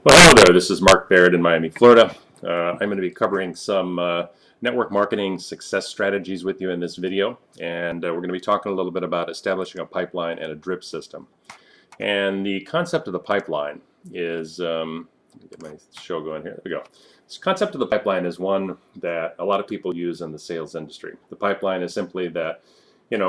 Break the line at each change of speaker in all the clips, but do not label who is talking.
Well, hello there. This is Mark Baird in Miami, Florida. I'm going to be covering some network marketing success strategies with you in this video, and we're going to be talking a little bit about establishing a pipeline and a drip system. And the concept of the pipeline is, let me get my show going here. There we go. This concept of the pipeline is one that a lot of people use in the sales industry. The pipeline is simply that,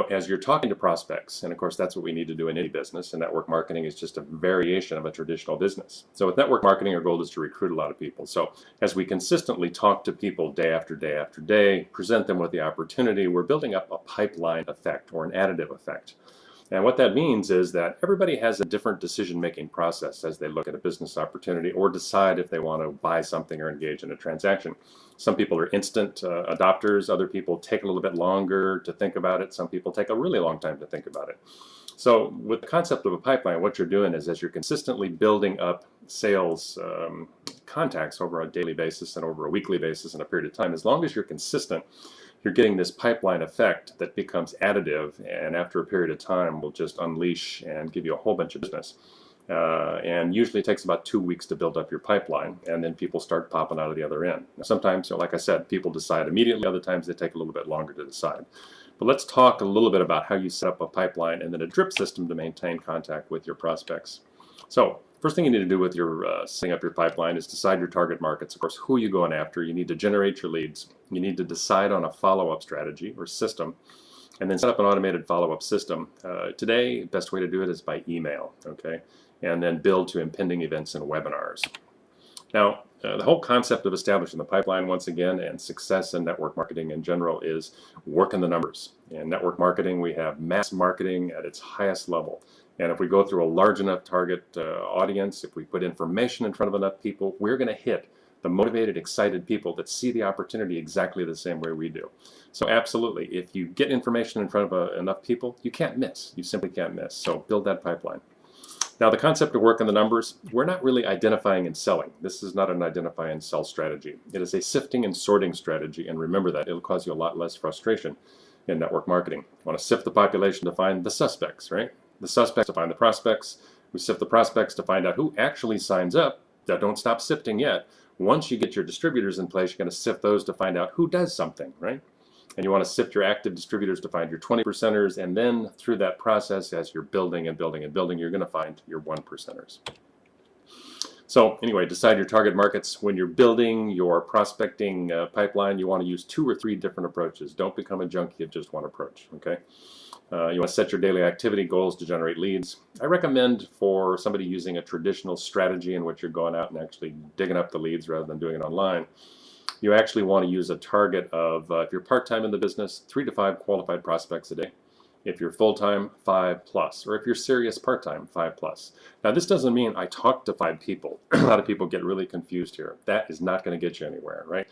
as you're talking to prospects, and of course that's what we need to do in any business, and network marketing is just a variation of a traditional business. So with network marketing, our goal is to recruit a lot of people. So as we consistently talk to people day after day after day, present them with the opportunity, we're building up a pipeline effect or an additive effect. And what that means is that everybody has a different decision-making process as they look at a business opportunity or decide if they want to buy something or engage in a transaction. Some people are instant adopters. Other people take a little bit longer to think about it. Some people take a really long time to think about it. So with the concept of a pipeline, what you're doing is as you're consistently building up sales contacts over a daily basis and over a weekly basis in a period of time, as long as you're consistent, you're getting this pipeline effect that becomes additive, and after a period of time will just unleash and give you a whole bunch of business. And usually it takes about 2 weeks to build up your pipeline, and then people start popping out of the other end. Now, sometimes, like I said, people decide immediately. Other times they take a little bit longer to decide. But let's talk a little bit about how you set up a pipeline and then a drip system to maintain contact with your prospects. So first thing you need to do with your setting up your pipeline is decide your target markets. Of course, who are you going after? You need to generate your leads. You need to decide on a follow-up strategy or system, and then set up an automated follow-up system. Today, the best way to do it is by email, okay? And then build to impending events and webinars. Now, the whole concept of establishing the pipeline, once again, and success in network marketing in general is working the numbers. In network marketing, we have mass marketing at its highest level. And if we go through a large enough target audience, if we put information in front of enough people, we're going to hit the motivated, excited people that see the opportunity exactly the same way we do. So absolutely, if you get information in front of enough people, you can't miss. You simply can't miss. So build that pipeline. Now, the concept of working the numbers, we're not really identifying and selling. This is not an identify and sell strategy. It is a sifting and sorting strategy, and remember that. It'll cause you a lot less frustration in network marketing. You want to sift the population to find the suspects, right? The suspects to find the prospects. We sift the prospects to find out who actually signs up. Now, don't stop sifting yet. Once you get your distributors in place, you're going to sift those to find out who does something, right? And you want to sift your active distributors to find your 20%ers, and then through that process, as you're building and building and building, you're going to find your 1%ers. So anyway, decide your target markets. When you're building your prospecting pipeline, you want to use 2 or 3 different approaches. Don't become a junkie of just one approach, okay? You want to set your daily activity goals to generate leads. I recommend for somebody using a traditional strategy in which you're going out and actually digging up the leads rather than doing it online. You actually want to use a target of, if you're part-time in the business, 3 to 5 qualified prospects a day. If you're full-time, 5+. Or if you're serious part-time, 5+. Now, this doesn't mean I talk to 5 people. A lot of people get really confused here. That is not going to get you anywhere, right?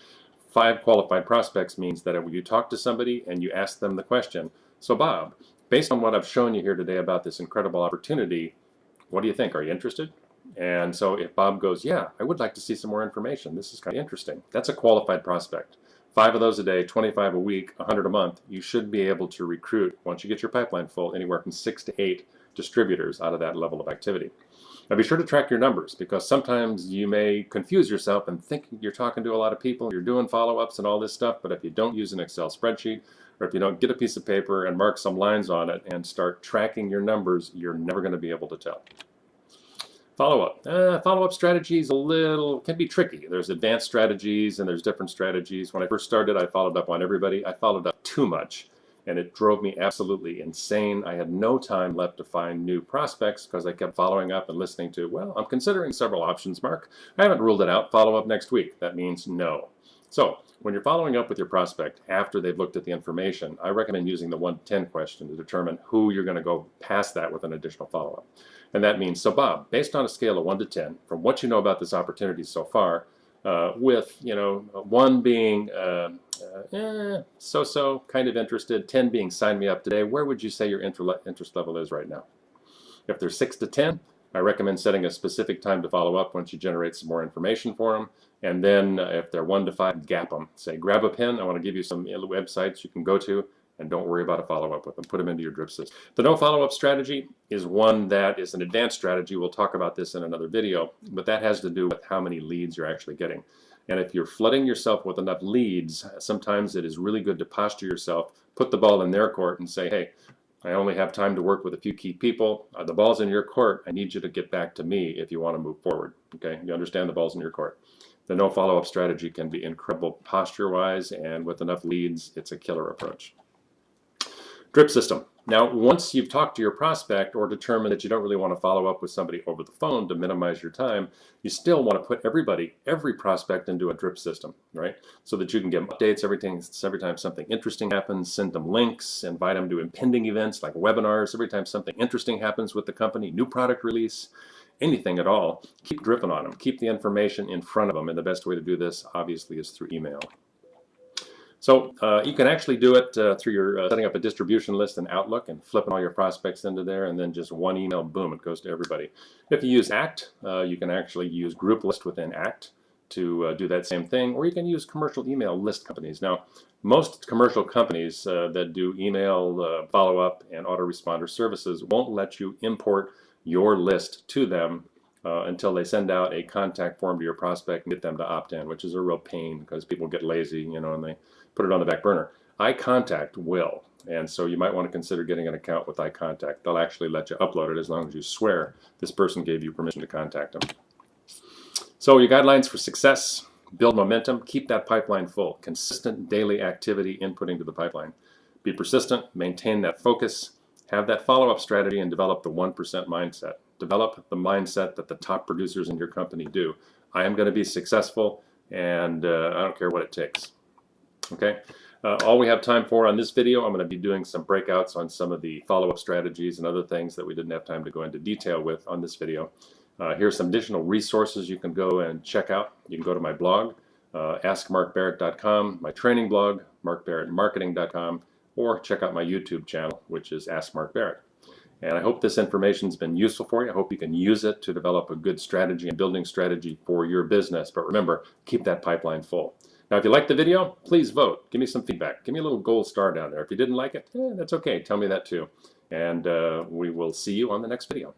5 qualified prospects means that when you talk to somebody and you ask them the question, so Bob, based on what I've shown you here today about this incredible opportunity, what do you think? Are you interested? And so if Bob goes, yeah, I would like to see some more information. This is kind of interesting. That's a qualified prospect. 5 of those a day, 25 a week, 100 a month. You should be able to recruit, once you get your pipeline full, anywhere from 6 to 8 distributors out of that level of activity. Now be sure to track your numbers, because sometimes you may confuse yourself and think you're talking to a lot of people, you're doing follow-ups and all this stuff, but if you don't use an Excel spreadsheet, or if you don't get a piece of paper and mark some lines on it and start tracking your numbers, you're never going to be able to tell. Follow-up. Follow-up strategies can be tricky. There's advanced strategies and there's different strategies. When I first started, I followed up on everybody. I followed up too much, and it drove me absolutely insane. I had no time left to find new prospects because I kept following up and listening to, well, I'm considering several options, Mark. I haven't ruled it out. Follow up next week. That means no. So when you're following up with your prospect after they've looked at the information, I recommend using the 1 to 10 question to determine who you're going to go past that with an additional follow-up. And that means, so Bob, based on a scale of 1 to 10, from what you know about this opportunity so far, with 1 being so-so, kind of interested, 10 being sign me up today, where would you say your interest level is right now? If they're 6 to 10, I recommend setting a specific time to follow up once you generate some more information for them. And then if they're 1 to 5, gap them. Say, grab a pen. I want to give you some websites you can go to and don't worry about a follow-up with them. Put them into your drip system. The no follow-up strategy is one that is an advanced strategy. We'll talk about this in another video, but that has to do with how many leads you're actually getting. And if you're flooding yourself with enough leads, sometimes it is really good to posture yourself, put the ball in their court and say, hey, I only have time to work with a few key people. The ball's in your court. I need you to get back to me if you want to move forward. Okay, you understand the ball's in your court. The no follow-up strategy can be incredible posture-wise, and with enough leads, it's a killer approach. Drip system. Now, once you've talked to your prospect or determined that you don't really want to follow up with somebody over the phone to minimize your time, you still want to put every prospect into a drip system, right? So that you can give them updates every time something interesting happens, send them links, invite them to impending events like webinars. Every time something interesting happens with the company, new product release, anything at all, keep dripping on them. Keep the information in front of them. And the best way to do this, obviously, is through email. So you can actually do it through your setting up a distribution list in Outlook and flipping all your prospects into there, and then just one email, boom, it goes to everybody. If you use ACT, you can actually use group list within ACT to do that same thing, or you can use commercial email list companies. Now, most commercial companies that do email follow-up and autoresponder services won't let you import your list to them until they send out a contact form to your prospect and get them to opt in, which is a real pain because people get lazy, you know, and they put it on the back burner. iContact will, and so you might want to consider getting an account with iContact. They'll actually let you upload it as long as you swear this person gave you permission to contact them. So your guidelines for success: build momentum, keep that pipeline full, consistent daily activity inputting to the pipeline. Be persistent, maintain that focus, have that follow-up strategy, and develop the 1% mindset. Develop the mindset that the top producers in your company do. I am going to be successful, and I don't care what it takes. Okay, all we have time for on this video, I'm going to be doing some breakouts on some of the follow-up strategies and other things that we didn't have time to go into detail with on this video. Here's some additional resources you can go and check out. You can go to my blog, askmarkbarrett.com, my training blog, markbarrettmarketing.com, or check out my YouTube channel, which is Ask Mark Barrett. And I hope this information has been useful for you. I hope you can use it to develop a good strategy and building strategy for your business. But remember, keep that pipeline full. Now, if you liked the video, please vote. Give me some feedback. Give me a little gold star down there. If you didn't like it, that's okay. Tell me that too. And we will see you on the next video.